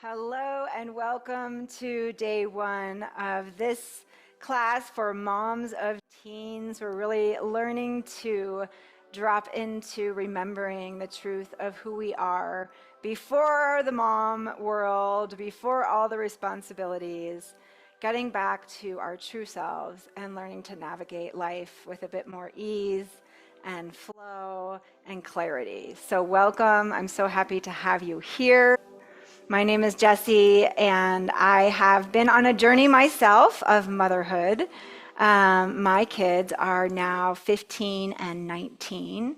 Hello and welcome to day one of this class for moms of teens. We're really learning to drop into remembering the truth of who we are before the mom world, before all the responsibilities, getting back to our true selves and learning to navigate life with a bit more ease and flow and clarity. So welcome. I'm so happy to have you here. My name is Jessie, and I have been on a journey myself of motherhood. My kids are now 15 and 19,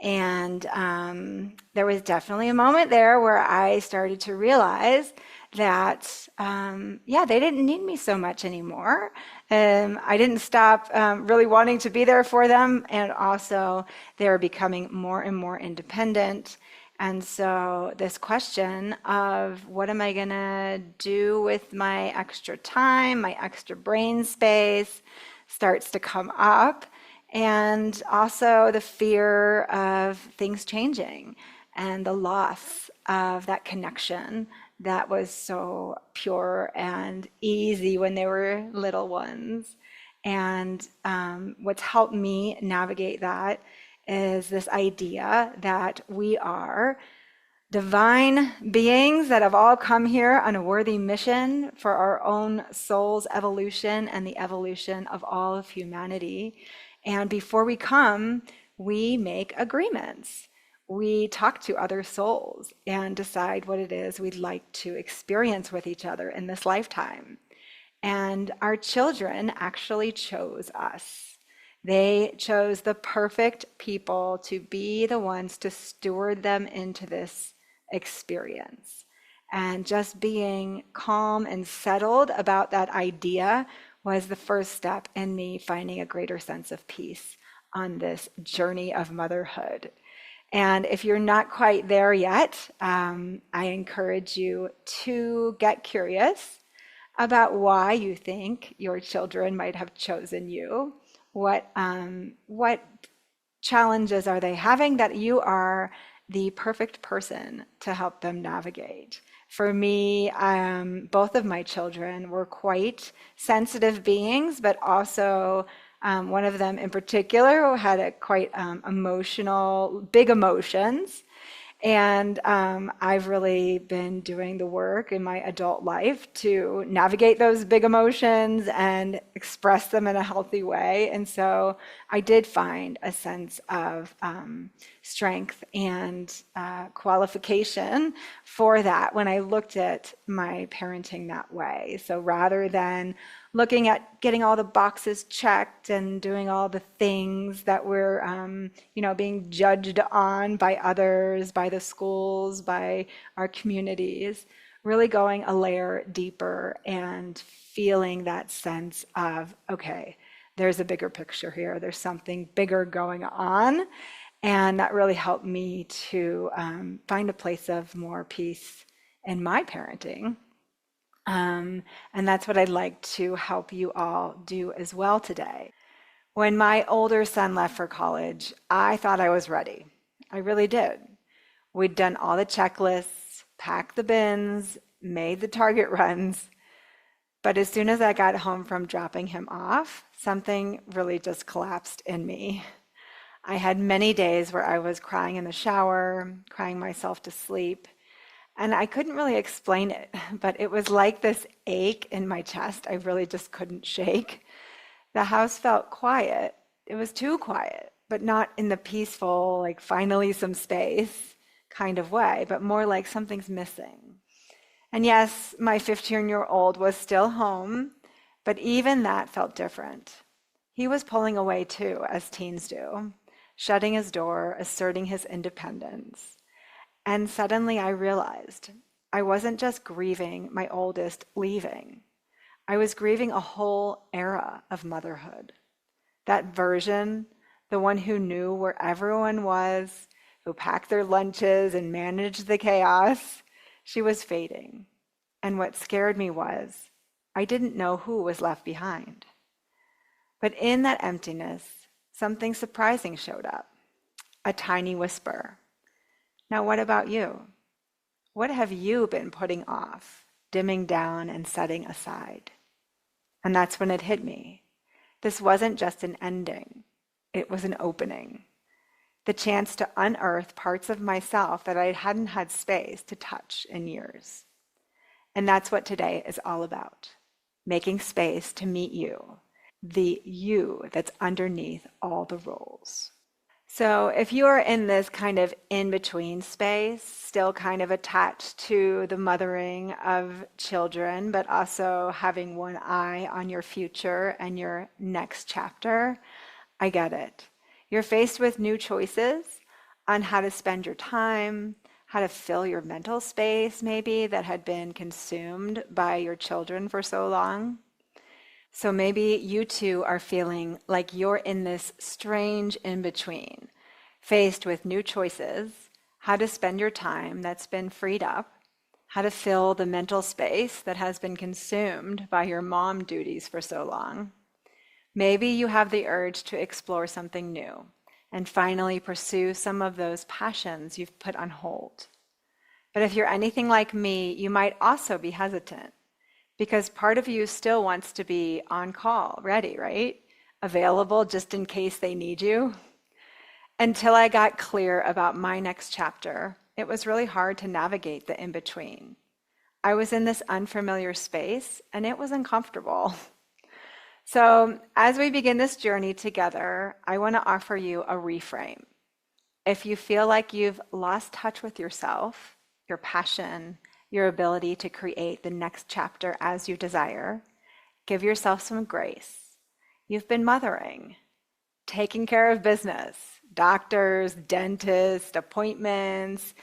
and there was definitely a moment there where I started to realize that, they didn't need me so much anymore. I didn't stop really wanting to be there for them, and also they were becoming more and more independent. And so this question of what am I gonna do with my extra time, my extra brain space, starts to come up. And also the fear of things changing and the loss of that connection that was so pure and easy when they were little ones. And what's helped me navigate that is this idea that we are divine beings that have all come here on a worthy mission for our own soul's evolution and the evolution of all of humanity. And before we come, we make agreements. We talk to other souls and decide what it is we'd like to experience with each other in this lifetime. And our children actually chose us. They chose the perfect people to be the ones to steward them into this experience. And just being calm and settled about that idea was the first step in me finding a greater sense of peace on this journey of motherhood. And if you're not quite there yet, I encourage you to get curious about why you think your children might have chosen you. What challenges are they having that you are the perfect person to help them navigate? For me, both of my children were quite sensitive beings, but also one of them in particular who had a quite emotional, big emotions. And I've really been doing the work in my adult life to navigate those big emotions and express them in a healthy way. And so I did find a sense of strength and qualification for that when I looked at my parenting that way. So rather than looking at getting all the boxes checked and doing all the things that we're, being judged on by others, by the schools, by our communities, really going a layer deeper and feeling that sense of, okay, there's a bigger picture here. There's something bigger going on. And that really helped me to find a place of more peace in my parenting. And that's what I'd like to help you all do as well today. When my older son left for college, I thought I was ready. I really did. We'd done all the checklists, packed the bins, made the target runs. But as soon as I got home from dropping him off, something really just collapsed in me. I had many days where I was crying in the shower, crying myself to sleep. And I couldn't really explain it, but it was like this ache in my chest I really just couldn't shake. The house felt quiet. It was too quiet, but not in the peaceful, like finally some space kind of way, but more like something's missing. And yes, my 15-year-old was still home, but even that felt different. He was pulling away too, as teens do, shutting his door, asserting his independence. And suddenly I realized I wasn't just grieving my oldest leaving. I was grieving a whole era of motherhood. That version, the one who knew where everyone was, who packed their lunches and managed the chaos, she was fading. And what scared me was I didn't know who was left behind. But in that emptiness, something surprising showed up, a tiny whisper. Now, what about you? What have you been putting off, dimming down, and setting aside? And that's when it hit me. This wasn't just an ending, it was an opening. The chance to unearth parts of myself that I hadn't had space to touch in years. And that's what today is all about. Making space to meet you, the you that's underneath all the roles. So if you are in this kind of in-between space, still kind of attached to the mothering of children, but also having one eye on your future and your next chapter, I get it. You're faced with new choices on how to spend your time, how to fill your mental space maybe that had been consumed by your children for so long. So maybe you too are feeling like you're in this strange in-between, faced with new choices, how to spend your time that's been freed up, how to fill the mental space that has been consumed by your mom duties for so long. Maybe you have the urge to explore something new and finally pursue some of those passions you've put on hold. But if you're anything like me, you might also be hesitant because part of you still wants to be on call, ready, right? Available just in case they need you. Until I got clear about my next chapter, it was really hard to navigate the in-between. I was in this unfamiliar space and it was uncomfortable. So as we begin this journey together, I want to offer you a reframe. If you feel like you've lost touch with yourself, your passion, your ability to create the next chapter as you desire, give yourself some grace. You've been mothering, taking care of business, doctors, dentists, appointments,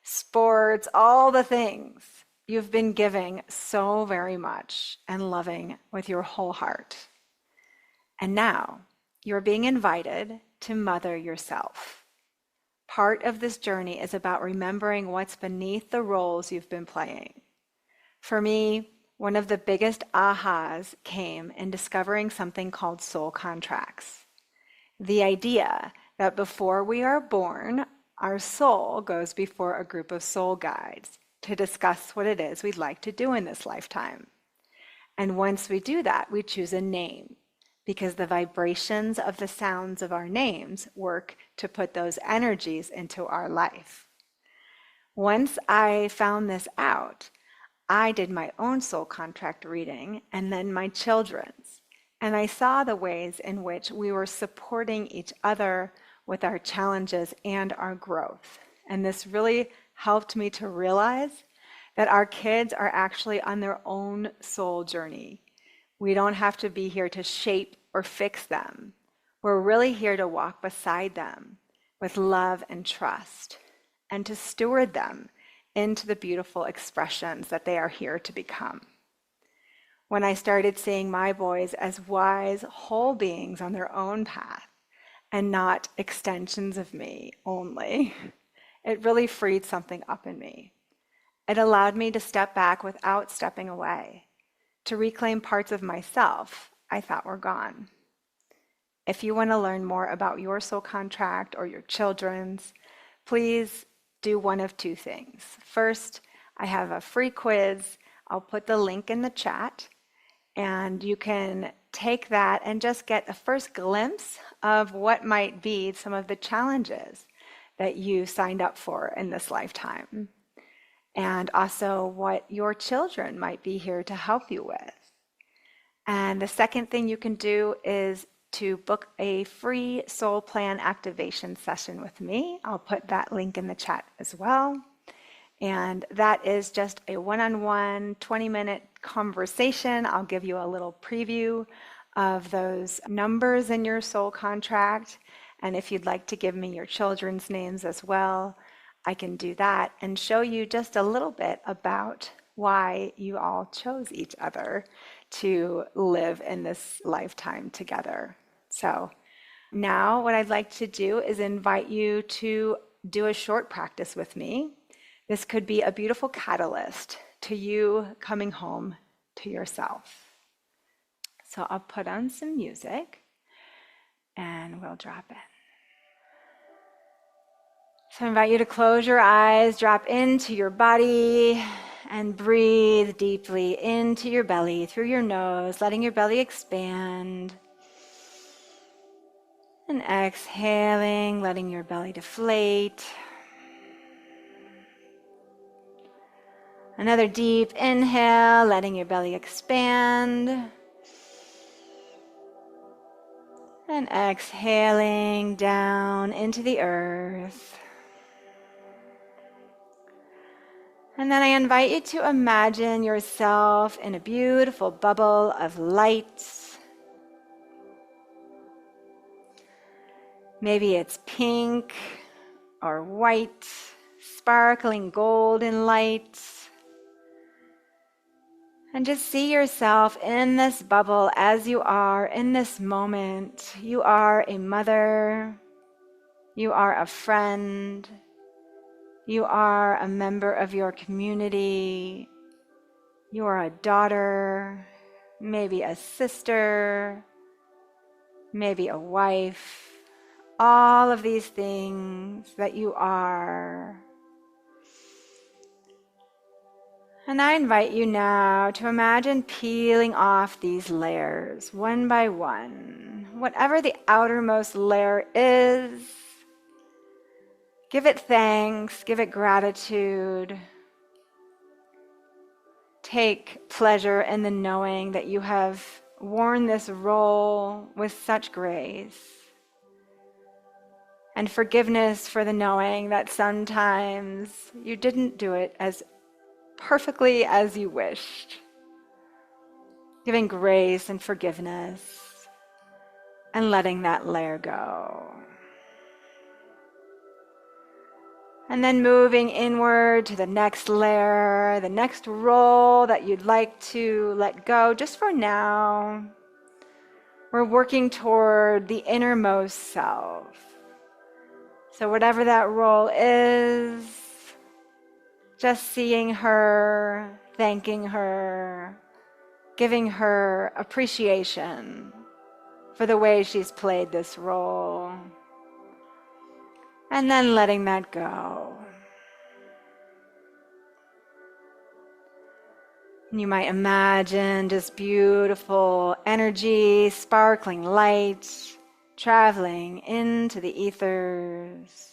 sports, all the things. You've been giving so very much and loving with your whole heart. And now you're being invited to mother yourself. Part of this journey is about remembering what's beneath the roles you've been playing. For me, one of the biggest ahas came in discovering something called soul contracts. The idea that before we are born, our soul goes before a group of soul guides to discuss what it is we'd like to do in this lifetime. And once we do that, we choose a name because the vibrations of the sounds of our names work to put those energies into our life. Once I found this out, I did my own soul contract reading and then my children's. And I saw the ways in which we were supporting each other with our challenges and our growth. And this really helped me to realize that our kids are actually on their own soul journey. We don't have to be here to shape or fix them. We're really here to walk beside them with love and trust and to steward them into the beautiful expressions that they are here to become. When I started seeing my boys as wise, whole beings on their own path and not extensions of me only, it really freed something up in me. It allowed me to step back without stepping away, to reclaim parts of myself I thought were gone. If you want to learn more about your soul contract or your children's, please do one of two things. First, I have a free quiz. I'll put the link in the chat, and you can take that and just get a first glimpse of what might be some of the challenges that you signed up for in this lifetime, and also what your children might be here to help you with. And the second thing you can do is to book a free soul plan activation session with me. I'll put that link in the chat as well. And that is just a one-on-one 20-minute conversation. I'll give you a little preview of those numbers in your soul contract. And if you'd like to give me your children's names as well, I can do that and show you just a little bit about why you all chose each other to live in this lifetime together. So now what I'd like to do is invite you to do a short practice with me. This could be a beautiful catalyst to you coming home to yourself. So I'll put on some music and we'll drop in. So I invite you to close your eyes, drop into your body, and breathe deeply into your belly through your nose, letting your belly expand. And exhaling, letting your belly deflate. Another deep inhale, letting your belly expand. And exhaling down into the earth. And then I invite you to imagine yourself in a beautiful bubble of light. Maybe it's pink or white, sparkling golden light. And just see yourself in this bubble as you are in this moment. You are a mother. You are a friend. You are a member of your community. You are a daughter, maybe a sister, maybe a wife. All of these things that you are. And I invite you now to imagine peeling off these layers one by one. Whatever the outermost layer is, give it thanks, give it gratitude. Take pleasure in the knowing that you have worn this role with such grace. And forgiveness for the knowing that sometimes you didn't do it as perfectly as you wished. Giving grace and forgiveness and letting that layer go. And then moving inward to the next layer, the next role that you'd like to let go just for now. We're working toward the innermost self. So whatever that role is, just seeing her, thanking her, giving her appreciation for the way she's played this role, and then letting that go. You might imagine just beautiful energy, sparkling light, traveling into the ethers.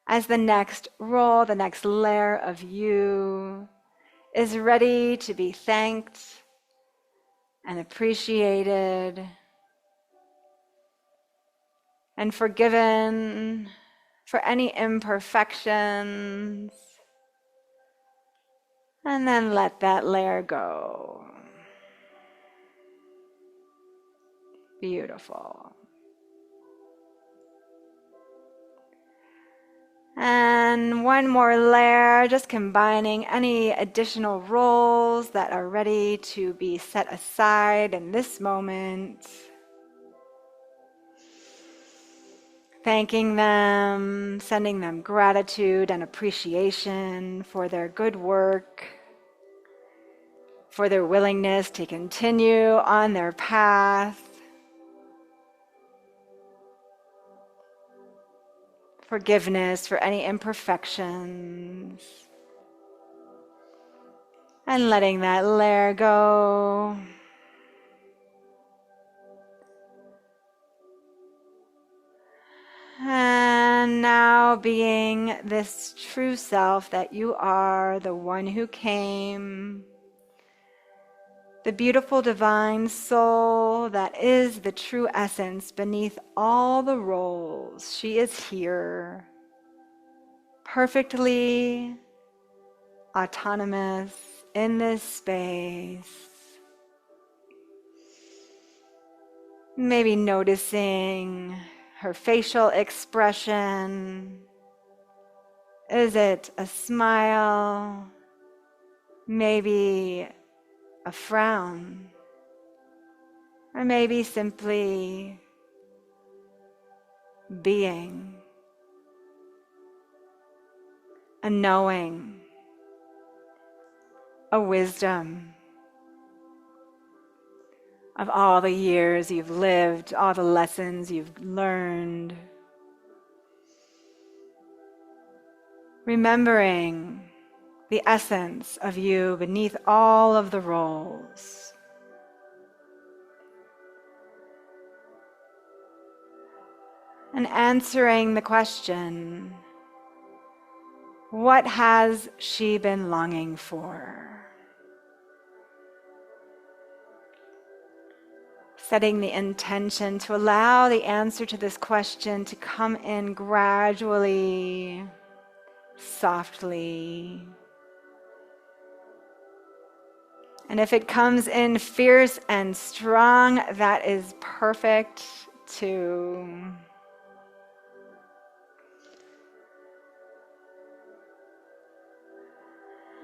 As the next role, the next layer of you is ready to be thanked and appreciated and forgiven for any imperfections, and then let that layer go. Beautiful. And one more layer, just combining any additional roles that are ready to be set aside in this moment. Thanking them, sending them gratitude and appreciation for their good work, for their willingness to continue on their path, forgiveness for any imperfections, and letting that layer go. And now being this true self that you are, the one who came, the beautiful divine soul that is the true essence beneath all the roles. She is here, perfectly autonomous in this space. Maybe noticing her facial expression. Is it a smile? Maybe a frown? Or maybe simply being, a knowing, a wisdom of all the years you've lived, all the lessons you've learned. remembering the essence of you beneath all of the roles. And answering the question, what has she been longing for? Setting the intention to allow the answer to this question to come in gradually, softly. And if it comes in fierce and strong, that is perfect too.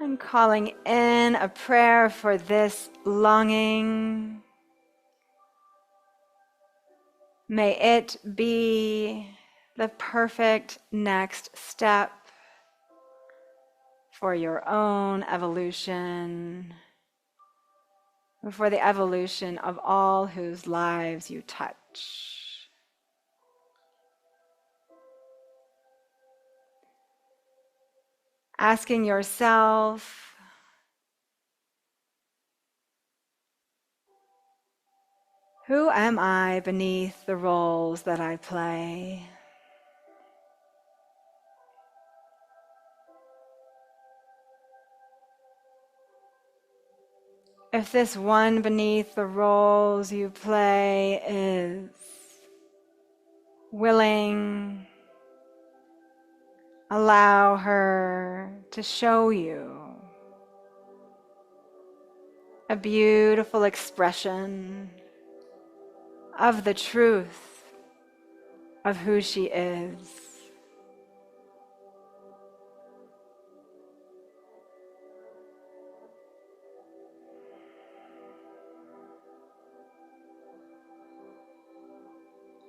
And calling in a prayer for this longing. May it be the perfect next step for your own evolution, for the evolution of all whose lives you touch. Asking yourself, who am I beneath the roles that I play? If this one beneath the roles you play is willing, allow her to show you a beautiful expression of the truth of who she is.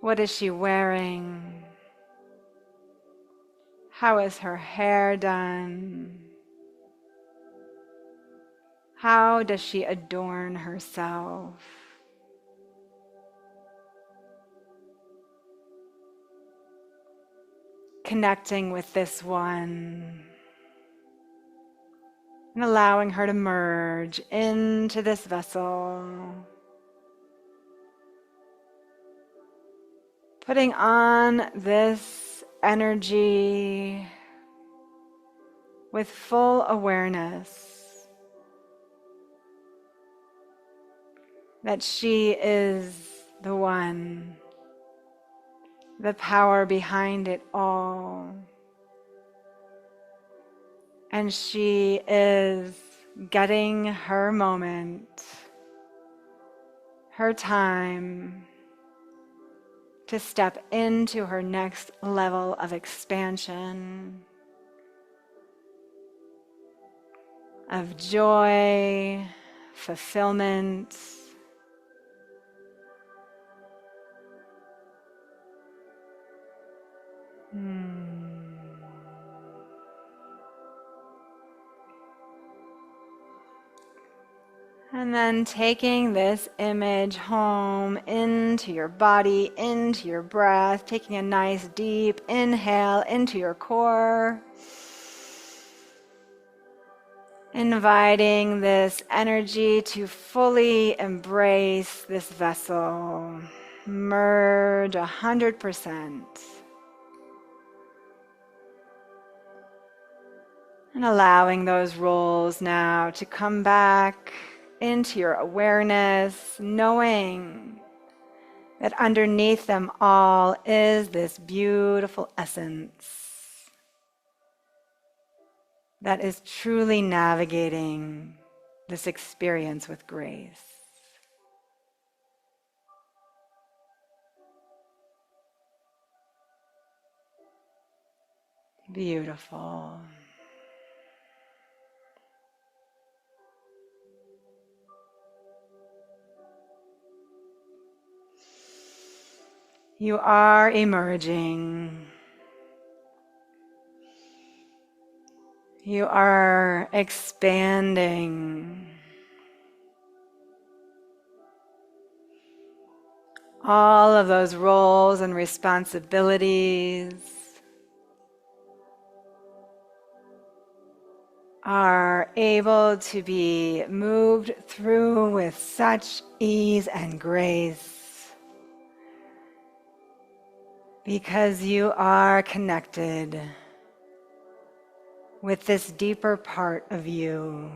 What is she wearing? How is her hair done? How does she adorn herself? Connecting with this one and allowing her to merge into this vessel. Putting on this energy with full awareness that she is the one, the power behind it all. And she is getting her moment, her time to step into her next level of expansion, of joy, fulfillment. And then taking this image home into your body, into your breath, taking a nice deep inhale into your core. Inviting this energy to fully embrace this vessel. Merge 100%. And allowing those roles now to come back into your awareness, knowing that underneath them all is this beautiful essence that is truly navigating this experience with grace. Beautiful. You are emerging. You are expanding. All of those roles and responsibilities are able to be moved through with such ease and grace because you are connected with this deeper part of you.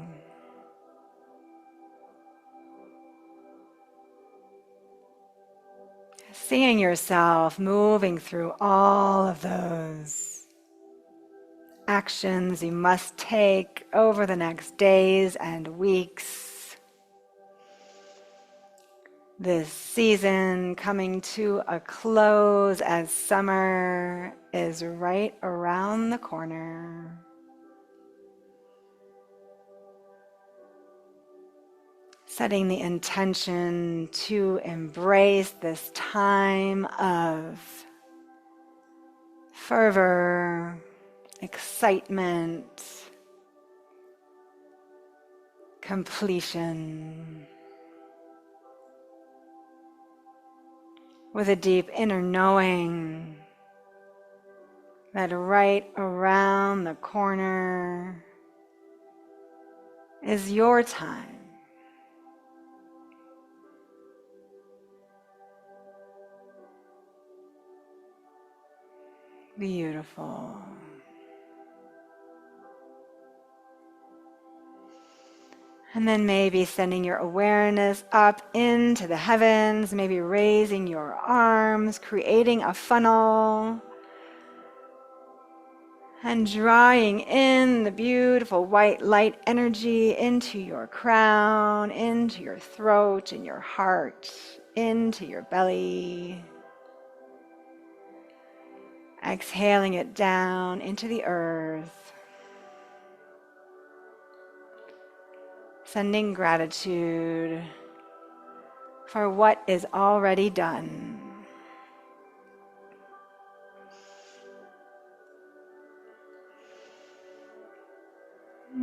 Seeing yourself moving through all of those actions you must take over the next days and weeks. This season coming to a close as summer is right around the corner. Setting the intention to embrace this time of fervor, excitement, completion, with a deep inner knowing that right around the corner is your time. Beautiful. And then maybe sending your awareness up into the heavens, maybe raising your arms, creating a funnel, and drawing in the beautiful white light energy into your crown, into your throat and your heart, into your belly. Exhaling it down into the earth. Sending gratitude for what is already done.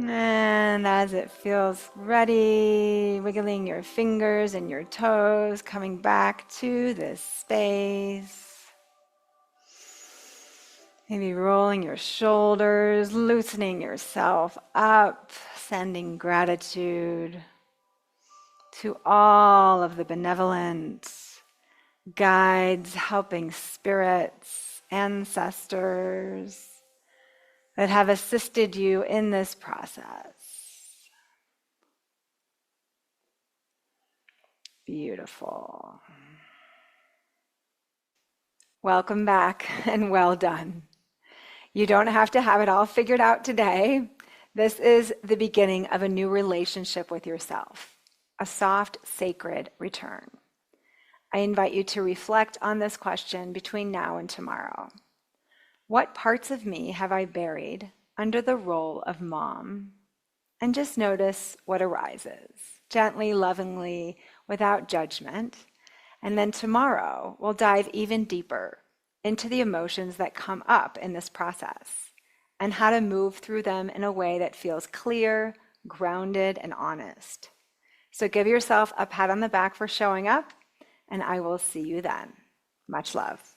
And as it feels ready, wiggling your fingers and your toes, coming back to this space. Maybe rolling your shoulders, loosening yourself up, sending gratitude to all of the benevolent guides, helping spirits, ancestors that have assisted you in this process. Beautiful. Welcome back and well done. You don't have to have it all figured out today. This is the beginning of a new relationship with yourself, a soft, sacred return. I invite you to reflect on this question between now and tomorrow. What parts of me have I buried under the role of mom? And just notice what arises, gently, lovingly, without judgment. And then tomorrow, we'll dive even deeper into the emotions that come up in this process and how to move through them in a way that feels clear, grounded, and honest. So give yourself a pat on the back for showing up, and I will see you then. Much love.